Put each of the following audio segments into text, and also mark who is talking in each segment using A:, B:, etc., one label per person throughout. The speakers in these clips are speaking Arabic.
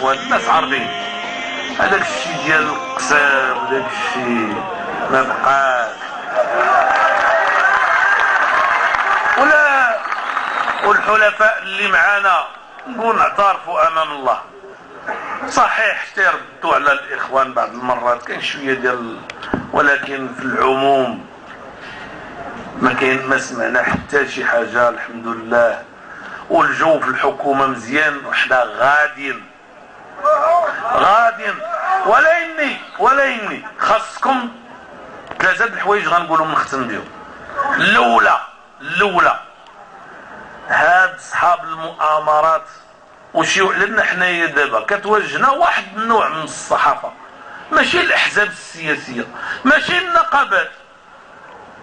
A: الاخوان الناس عارفين هذاك الشيء ديال القسام داك الشيء ما بقاش ولا. والحلفاء اللي معانا نقول نعترفوا امام الله صحيح حتى يردوا على الاخوان بعض المرات كاين شويه ديال، ولكن في العموم ما سمعنا حتى شي حاجه الحمد لله. والجو في مزيان وحنا غاديين ولا اني خاصكم ثلاثه الحوايج غنقولهم نختم بهم. الاولى هاد صحاب المؤامرات وشي لنا حنايا دابا كتواجهنا واحد النوع من الصحافه، ماشي الاحزاب السياسيه، ماشي النقابات،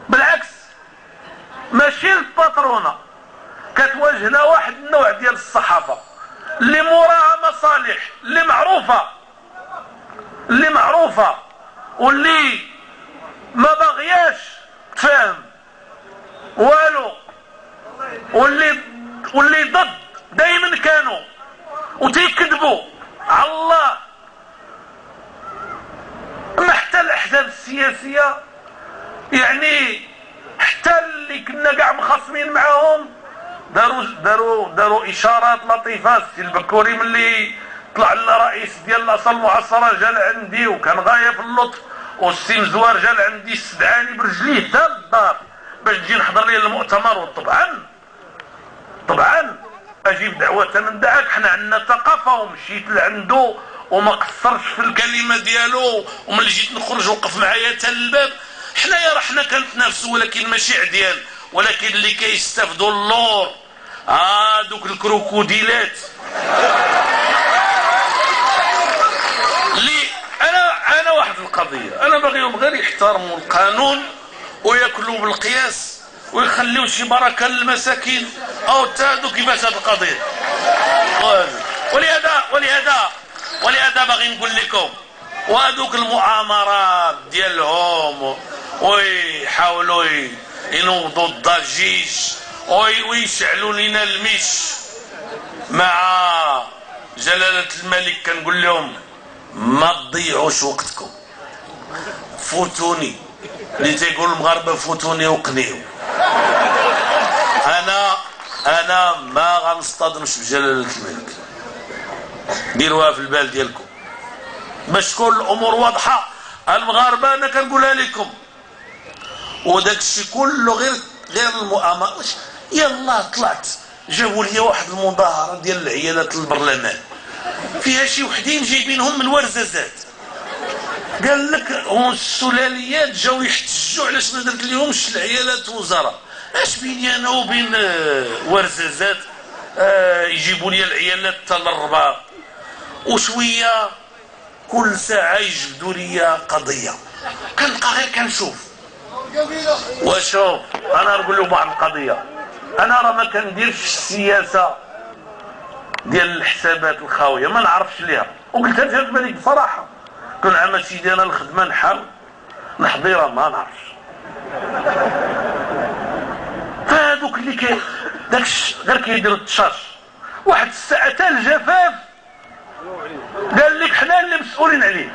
A: بالعكس ماشي الباترونه، كتواجهنا واحد النوع ديال الصحافه اللي موراها مصالح، اللي معروفه واللي ما باغياش تفهم والو، واللي ضد دائما كانوا وتيكذبوا على الله. اما حتى الاحزاب السياسيه يعني حتى اللي كنا كاع مخاصمين معاهم داروا اشارات لطيفه. السي البكوري ملي طلع لنا رئيس ديال الاصل المعاصره جا لعندي وكان غايه في اللطف، والسي مزوار جا لعندي استدعاني برجليه حتى للدار باش تجي نحضر ليه المؤتمر. وطبعا اجيب دعوه من دعاك، حنا عندنا ثقافه ومشيت لعنده وما قصرش في الكلمه ديالو، وملي جيت نخرج وقف معايا حتى للباب. حنايا راه حنا كنتنافسوا ولكن ماشي عديان، ولكن اللي كيستافدوا اللور دوك الكروكوديلات اللي انا واحد القضيه انا باغيهم غير يحترموا القانون وياكلوا بالقياس ويخليوا شي بركه للمساكين او تادو كيفاش هذه القضيه. ولهذا باغي نقول لكم وهذوك المؤامرات ديالهم ويحاولوا ينوضوا الضجيج ويشعلوا لنا المش مع جلالة الملك. كنقول لهم ما تضيعوش وقتكم، فوتوني اللي تيقول المغاربه فوتوني وقنيو. انا ما غنصطدمش بجلالة الملك، ديروها في البال ديالكم باش تكون الامور واضحه. المغاربه انا كنقولها لكم، وداك الشيء كله غير المؤامره. يلا طلعت جابوا لي واحد المظاهره ديال العيالات البرلمان فيها شي وحدين جايبينهم من ورزازات، قال لك هم السلاليات جاو يحتجوا علاش ما درت لهمش العيالات وزراء. اش بيني انا وبين ورزازات يجيبوا لي العيالات حتى للرباط، وشويه كل ساعه يجبدوا لي قضيه. كنبقى غير كنشوف وشوف. انا نقول لهم واحد القضيه، انا راه ما كنديرش السياسه ديال الحسابات الخاويه، ما نعرفش ليها، وقلتها لجلالة الملك بصراحه. كون عام سيدي انا الخدمه نحاول نحضيرها ما نعرفش. فهذوك اللي داكش غير كيديروا التشاش واحد الساعه تاع الجفاف قال لك حنا اللي مسؤولين عليه.